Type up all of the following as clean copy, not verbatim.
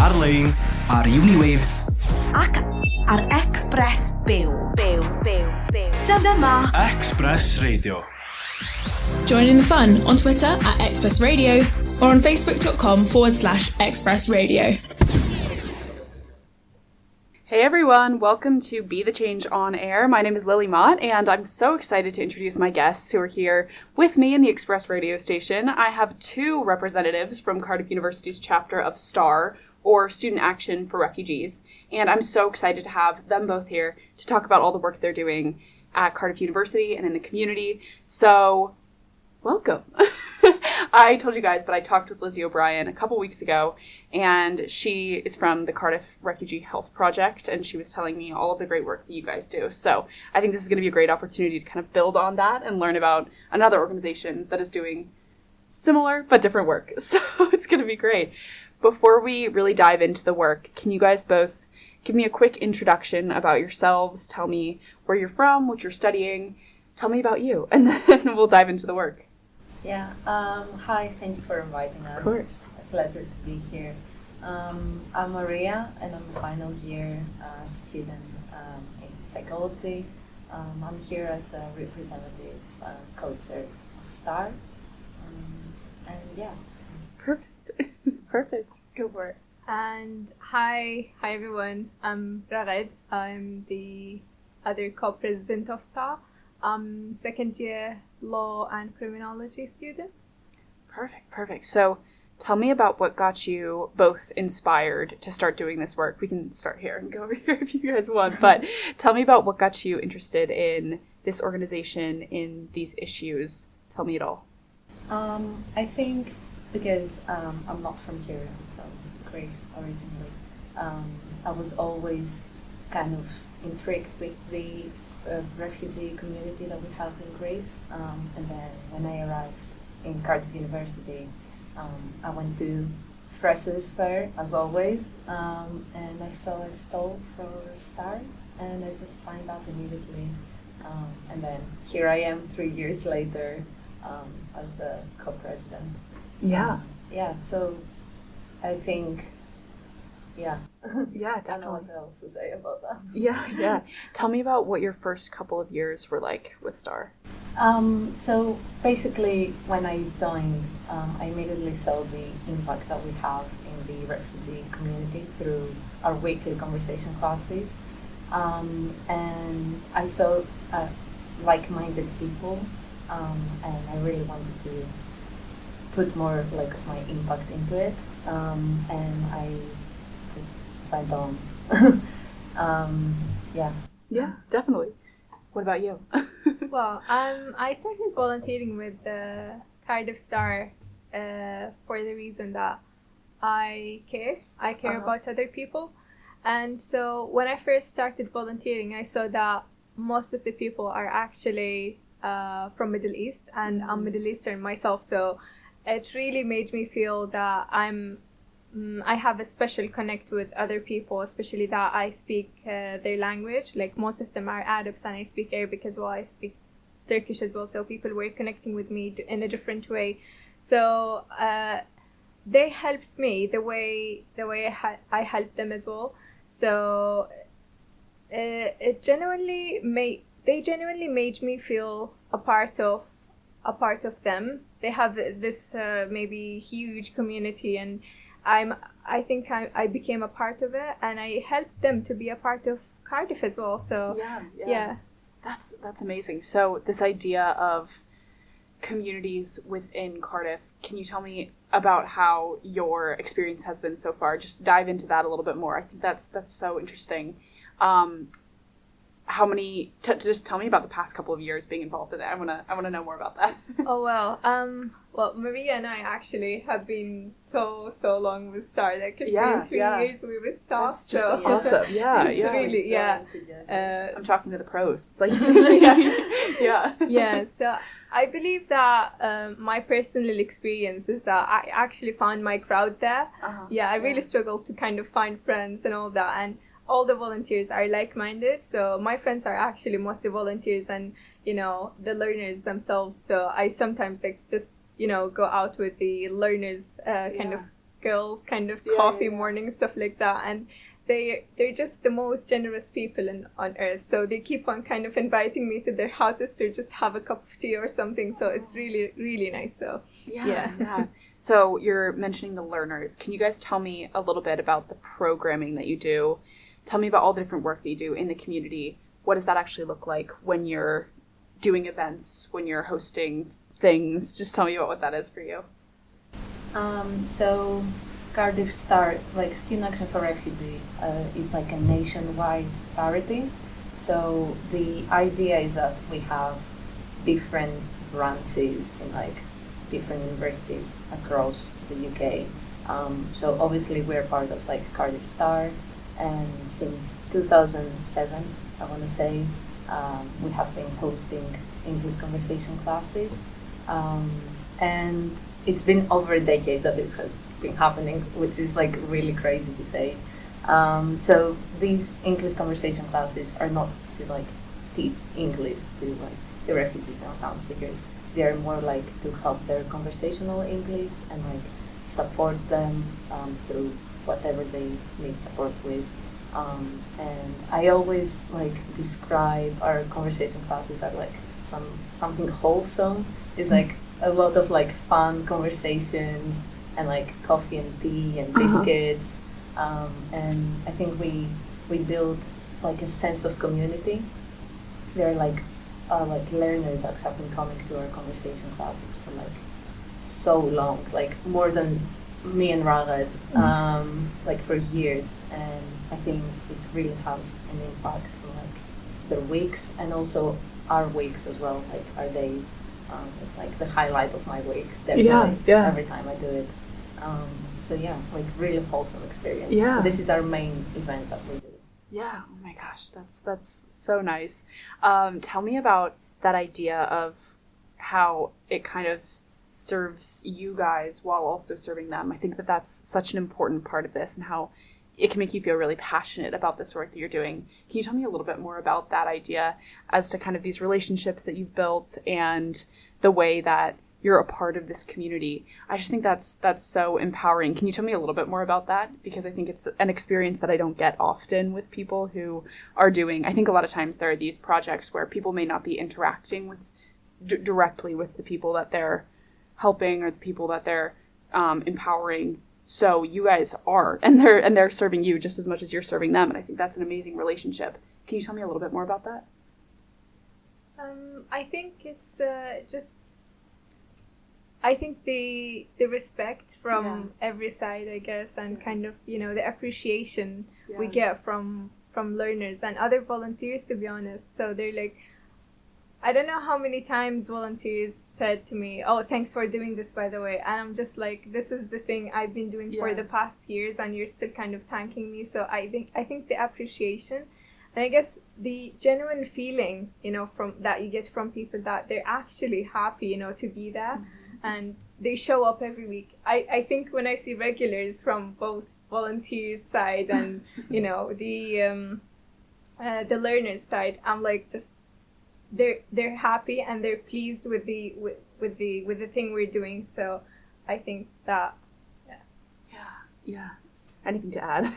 ar-lein, ar Uniwaves ac ar Express Byw. Dyma Express Radio. Join in the fun on Twitter at Express Radio or on facebook.com/Express Radio. Hey everyone, welcome to Be the Change on Air. My name is Lily Mott, and I'm so excited to introduce my guests who are here with me in the Express radio station. I have two representatives from Cardiff University's chapter of STAR, or Student Action for Refugees, and I'm so excited to have them both here to talk about all the work they're doing at Cardiff University and in the community. So, welcome. I told you guys, but I talked with Lizzie O'Brien a couple weeks ago, and she is from the Cardiff Refugee Health Project, and she was telling me all of the great work that you guys do. So I think this is going to be a great opportunity to kind of build on that and learn about another organization that is doing similar but different work. So it's going to be great. Before we really dive into the work, can you guys both give me a quick introduction about yourselves? Tell me where you're from, what you're studying. Tell me about you, and then we'll dive into the work. Yeah. Hi. Thank you for inviting us. Of course. It's a pleasure to be here. I'm Maria, and I'm a final year student in psychology. I'm here as a representative coach of STAR. And yeah. Perfect. Go for it. And hi everyone. I'm Raghad. I'm the other co-president of STAR. I'm second year law and criminology student. Perfect. So tell me about what got you both inspired to start doing this work. We can start here and go over here if you guys want, but tell me about what got you interested in this organization, in these issues. Tell me it all. I think because I'm not from here, I'm from Greece originally. I was always kind of intrigued with the refugee community that we have in Greece, and then when I arrived in Cardiff University, I went to Freshers Fair as always, and I saw a stall for STAR, and I just signed up immediately, and then here I am 3 years later as the co-president. So I think Yeah, I don't know definitely. what else to say about that. Yeah. Tell me about what your first couple of years were like with STAR. So basically, when I joined, I immediately saw the impact that we have in the refugee community through our weekly conversation classes. And I saw like-minded people, and I really wanted to put more of my impact into it. And I just went on. Yeah, definitely. What about you? Well, I started volunteering with the Cardiff STAR for the reason that I care about other people. And so when I first started volunteering, I saw that most of the people are actually from Middle East, and I'm Middle Eastern myself, so it really made me feel that I have a special connect with other people, especially that I speak their language. Like most of them are Arabs, and I speak Arabic as well. I speak Turkish as well, so people were connecting with me in a different way. So they helped me the way I helped them as well. So they genuinely made me feel a part of them. They have this maybe huge community, and I think I became a part of it, and I helped them to be a part of Cardiff as well. So yeah. That's amazing. So this idea of communities within Cardiff, can you tell me about how your experience has been so far? Just dive into that a little bit more. I think that's so interesting. How many? Just tell me about the past couple of years being involved in it. I wanna know more about that. Oh well. Well, Maria and I actually have been so long with STAR. Like it's been 3 years we were staff. That's just so awesome. it's really I'm talking to the pros. It's like yeah. So I believe that my personal experience is that I actually found my crowd there. I really struggled to kind of find friends and all that, and all the volunteers are like-minded. So my friends are actually mostly volunteers, and the learners themselves. So I sometimes just go out with the learners kind of girls kind of coffee morning, stuff like that. And they're just the most generous people on earth. So they keep on kind of inviting me to their houses to just have a cup of tea or something. So it's really, really nice. So yeah. So you're mentioning the learners. Can you guys tell me a little bit about the programming that you do? Tell me about all the different work that you do in the community. What does that actually look like when you're doing events, when you're hosting things? Just tell me about what that is for you. So Cardiff STAR, like Student Action for Refugee, is like a nationwide charity. So the idea is that we have different branches in like different universities across the UK. So obviously we're part of like Cardiff STAR, and since 2007, I want to say, we have been hosting English conversation classes, and it's been over a decade that this has been happening, which is like really crazy to say. So these English conversation classes are not to like teach English to like the refugees and asylum seekers. They are more like to help their conversational English and like support them through whatever they need support with. And I always like describe our conversation classes as like something wholesome. It's like a lot of like fun conversations and like coffee and tea and biscuits, and I think we build like a sense of community. There are like learners that have been coming to our conversation classes for like so long, like more than me and Raghad, like for years, and I think it really has an impact on like their weeks and also our weeks as well, like our days. It's like the highlight of my week, definitely, every time I do it. So yeah, like really wholesome experience. Yeah. This is our main event that we do. Yeah. Oh my gosh, that's so nice. Tell me about that idea of how it kind of serves you guys while also serving them. I think that that's such an important part of this, and how it can make you feel really passionate about this work that you're doing. Can you tell me a little bit more about that idea as to kind of these relationships that you've built and the way that you're a part of this community? I just think that's so empowering. Can you tell me a little bit more about that? Because I think it's an experience that I don't get often with people who are doing. I think a lot of times there are these projects where people may not be interacting with directly with the people that they're helping or the people that they're empowering. So you guys are, and they're serving you just as much as you're serving them, and I think that's an amazing relationship. Can you tell me a little bit more about that? I think it's I think the respect from every side, I guess, and kind of, you know, the appreciation we get from learners and other volunteers, to be honest. So they're like, I don't know how many times volunteers said to me, "Oh, thanks for doing this, by the way." And I'm just like, this is the thing I've been doing for the past years, and you're still kind of thanking me. So I think the appreciation, and I guess the genuine feeling, you know, from that you get from people that they're actually happy, you know, to be there, and they show up every week. I think when I see regulars from both volunteers side and you know the learners side, I'm like, just they're happy and they're pleased with the thing we're doing. So I think that Anything to add?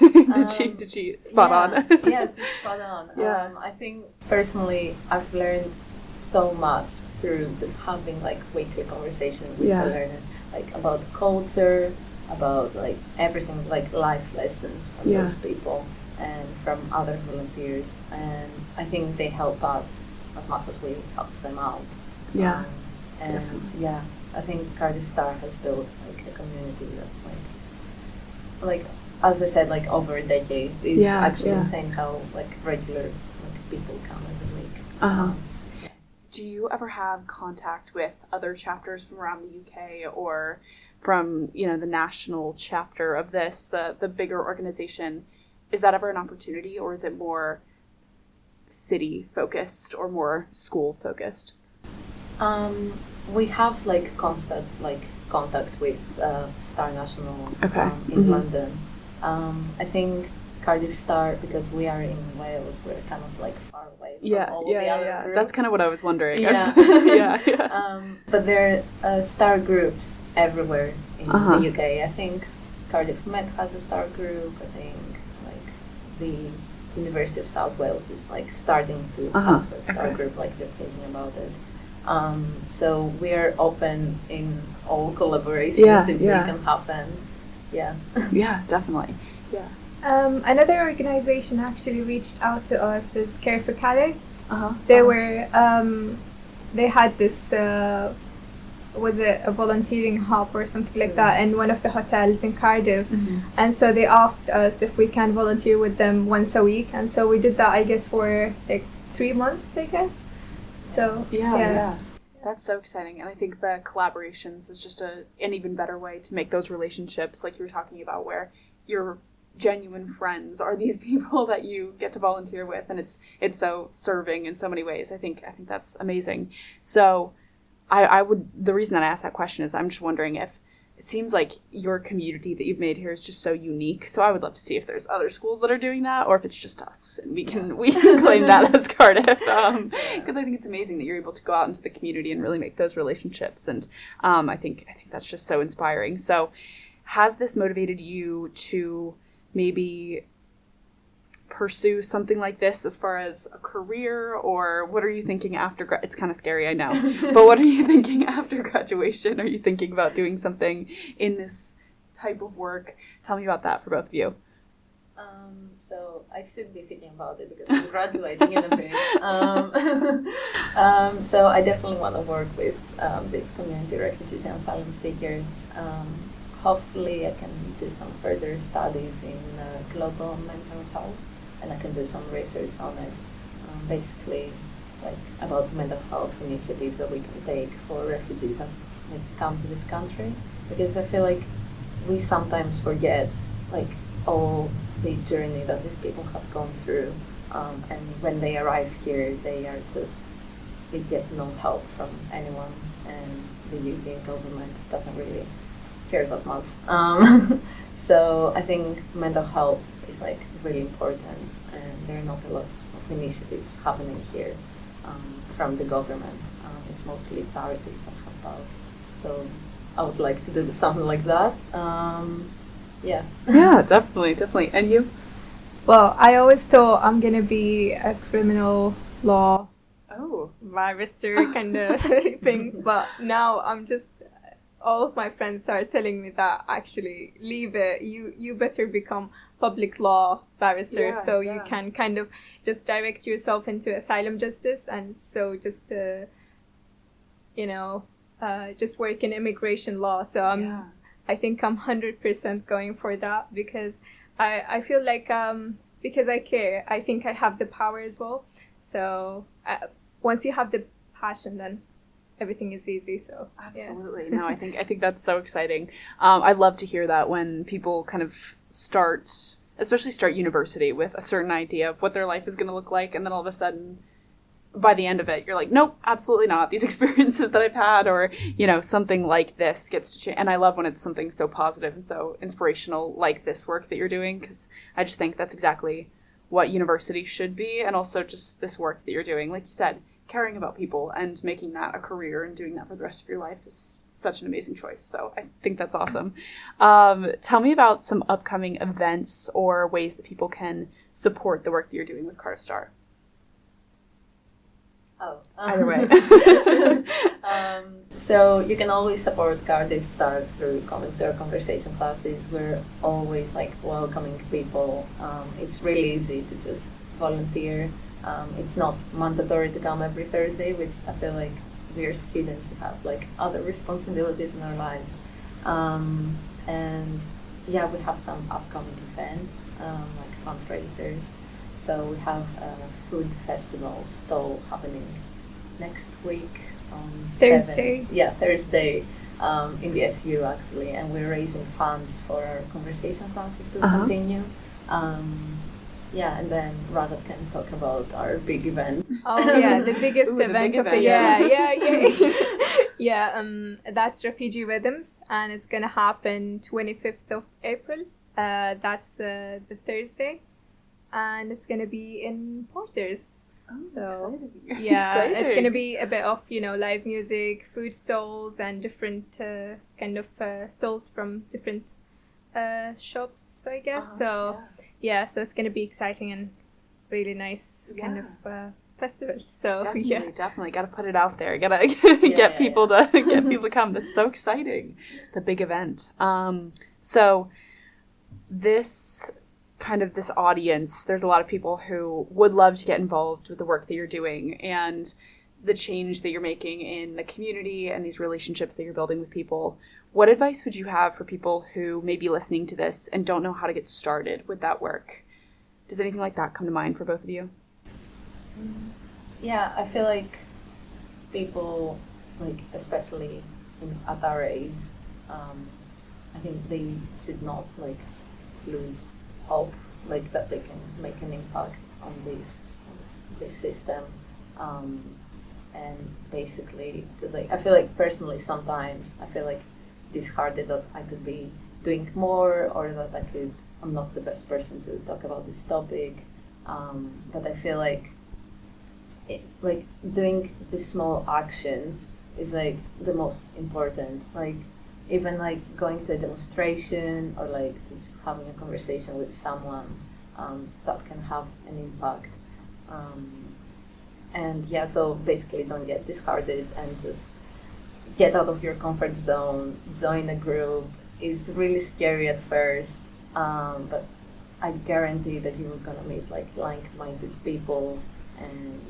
Did she spot on? Yes, spot on. I think personally I've learned so much through just having like weekly conversation with the learners, like about culture, about like everything, like life lessons from those people and from other volunteers, and I think they help us as much as we help them out. I think Cardiff STAR has built like a community that's like as I said, like over a decade. It's actually insane how like regular like people come every week. So, Do you ever have contact with other chapters from around the UK or from, you know, the national chapter of this, the bigger organization? Is that ever an opportunity, or is it more city focused or more school focused? We have like constant like contact with Star National in London. I think Cardiff STAR, because we are in Wales, we're kind of like far away from all the other groups. That's kind of what I was wondering. But there are STAR groups everywhere in the UK. I think Cardiff Met has a STAR group. I think like the University of South Wales is like starting to have a STAR group, like they're thinking about it. So we are open in all collaborations if they can happen. Yeah. Yeah, definitely. Yeah. Another organization actually reached out to us is Care for Calais. They had this, was it a volunteering hub or something like that in one of the hotels in Cardiff. And so they asked us if we can volunteer with them once a week. And so we did that, I guess, for like 3 months, I guess. So, yeah. That's so exciting. And I think the collaborations is just an even better way to make those relationships, like you were talking about, where your genuine friends are these people that you get to volunteer with, and it's so serving in so many ways. I think that's amazing. So the reason that I asked that question is I'm just wondering if it seems like your community that you've made here is just so unique. So I would love to see if there's other schools that are doing that, or if it's just us and we can claim that as Cardiff. Because I think it's amazing that you're able to go out into the community and really make those relationships. And I think that's just so inspiring. So has this motivated you to maybe pursue something like this as far as a career, or what are you thinking after it's kind of scary, I know, but what are you thinking after graduation? Are you thinking about doing something in this type of work? Tell me about that for both of you. So I should be thinking about it because I'm graduating in a bit. So I definitely want to work with these community refugees and asylum seekers. Hopefully I can do some further studies in global mental health, and I can do some research on it, basically like about mental health initiatives that we can take for refugees that come to this country, because I feel like we sometimes forget like all the journey that these people have gone through, and when they arrive here they get no help from anyone, and the UK government doesn't really care that much. So I think mental health is like really important, and there are not a lot of initiatives happening here from the government. It's mostly charities that help out. So I would like to do something like that. Yeah, definitely. And you? Well, I always thought I'm gonna be a criminal law barrister kind of thing, but now I'm just, all of my friends are telling me that actually leave it. You better become public law barrister, you can kind of just direct yourself into asylum justice, and so just just work in immigration law. So I think I'm 100% going for that, because I feel like because I care, I think I have the power as well. So once you have the passion, then everything is easy. So absolutely. No, I think that's so exciting. I'd love to hear that when people kind of start university with a certain idea of what their life is going to look like, and then all of a sudden by the end of it you're like, nope, absolutely not. These experiences that I've had, or something like this gets to change. And I love when it's something so positive and so inspirational like this work that you're doing, because I just think that's exactly what university should be. And also just this work that you're doing, like you said, caring about people and making that a career and doing that for the rest of your life is such an amazing choice. So I think that's awesome. Tell me about some upcoming events or ways that people can support the work that you're doing with Cardiff STAR. Either way. So you can always support Cardiff STAR through their conversation classes. We're always welcoming people. It's really easy to just volunteer. It's not mandatory to come every Thursday, which I feel like we're students, we have other responsibilities in our lives. And we have some upcoming events, like fundraisers. So we have a food festival stall happening next week on Thursday. Thursday, in the SU actually, and we're raising funds for our conversation classes to continue. And then Raghad can talk about our big event. Oh yeah, the biggest event of the year. That's Refugee Rhythms, and it's gonna happen 25th of April. That's the Thursday, and it's gonna be in Porters. Exciting. It's gonna be a bit of live music, food stalls, and different kind of stalls from different shops, I guess. So so it's going to be exciting and really nice kind of festival. So definitely got to put it out there. Gotta get people to come. That's so exciting. The big event. So this audience, there's a lot of people who would love to get involved with the work that you're doing and the change that you're making in the community and these relationships that you're building with people. What advice would you have for people who may be listening to this and don't know how to get started with that work? Does anything like that come to mind for both of you? Yeah, I feel like people, like especially at our age, I think they should not like lose hope, like that they can make an impact on this system, and basically just like I feel like personally sometimes I feel like disheartened that I could be doing more or that I'm not the best person to talk about this topic, but I feel like doing these small actions is like the most important, like even like going to a demonstration or like just having a conversation with someone that can have an impact, and so basically don't get disheartened and just get out of your comfort zone, join a group. It's really scary at first, but I guarantee that you're gonna meet like-minded people and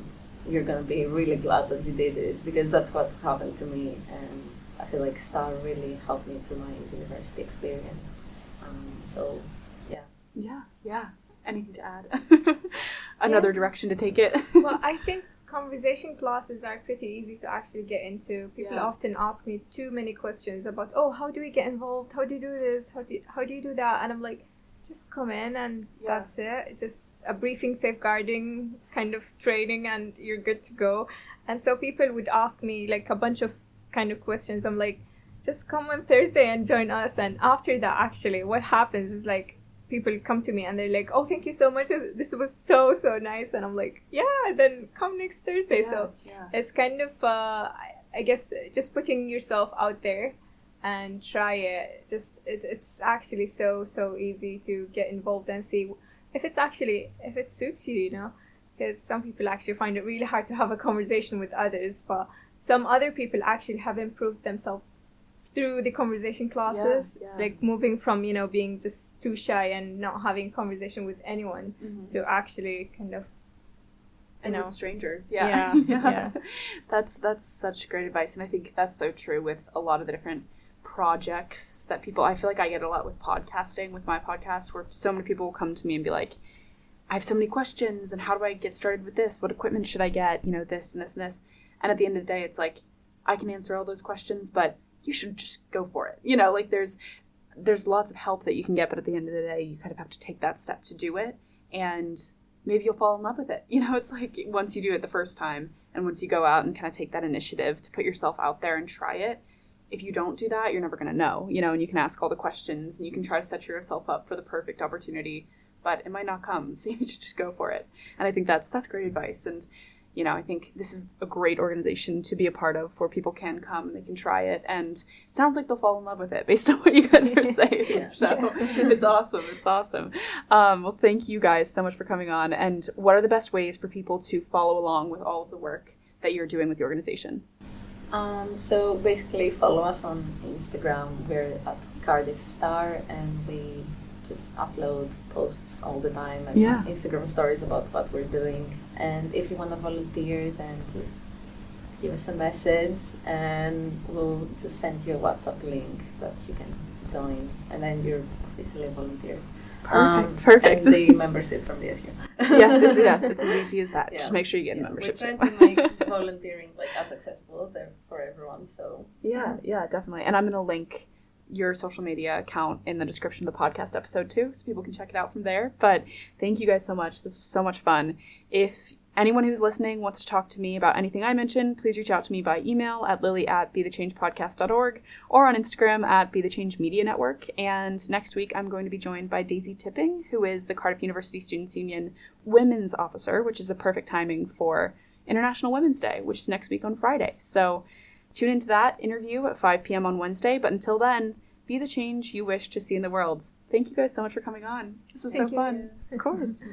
you're gonna be really glad that you did it, because that's what happened to me, and I feel like STAR really helped me through my university experience. Yeah. Anything to add? Another direction to take it? Well, I think conversation classes are pretty easy to actually get into. People often ask me too many questions about, how do we get involved? How do you do this? How do you do that? And I'm like, just come in and that's it. Just a briefing, safeguarding kind of training and you're good to go. And so people would ask me like a bunch of kind of questions. I'm like, just come on Thursday and join us. And after that, actually, what happens is like people come to me and they're like, thank you so much. This was so nice. And I'm like, then come next Thursday. It's kind of, I guess, just putting yourself out there and try it. It's actually so easy to get involved and see if it suits you, because some people actually find it really hard to have a conversation with others, but some other people actually have improved themselves through the conversation classes, like moving from, being just too shy and not having conversation with anyone to actually kind of, with strangers. That's such great advice. And I think that's so true with a lot of the different projects that people, I feel like I get a lot with podcasting, with my podcast, where so many people will come to me and be like, I have so many questions and how do I get started with this? What equipment should I get? This and this and this. And at the end of the day, it's like, I can answer all those questions, but you should just go for it. Like there's lots of help that you can get, but at the end of the day, you kind of have to take that step to do it. And maybe you'll fall in love with it. It's like once you do it the first time and once you go out and kind of take that initiative to put yourself out there and try it, if you don't do that, you're never going to know, and you can ask all the questions and you can try to set yourself up for the perfect opportunity, but it might not come. So you should just go for it. And I think that's great advice. And, I think this is a great organization to be a part of where people can come, they can try it. And it sounds like they'll fall in love with it based on what you guys are saying. So it's awesome. It's awesome. Well, thank you guys so much for coming on. And what are the best ways for people to follow along with all of the work that you're doing with the organization? So basically follow us on Instagram. We're at Cardiff STAR and we just upload posts all the time and Instagram stories about what we're doing. And if you want to volunteer, then just give us a message and we'll just send you a WhatsApp link that you can join, and then you're officially a volunteer. Perfect. And the membership from the SU. yes, it's as easy as that. Just make sure you get a membership. We're trying to make volunteering as accessible as for everyone. So yeah, definitely. And I'm going to link your social media account in the description of the podcast episode too, so people can check it out from there. But thank you guys so much. This was so much fun. If anyone who's listening wants to talk to me about anything I mentioned, please reach out to me by email at lily@bethechangepodcast.org or on Instagram at @BeTheChangeMediaNetwork. And next week, I'm going to be joined by Daisy Tipping, who is the Cardiff University Students' Union Women's Officer, which is the perfect timing for International Women's Day, which is next week on Friday. So tune into that interview at 5 p.m. on Wednesday. But until then, be the change you wish to see in the world. thank you guys so much for coming on. This was Thank so you. fun. Of course.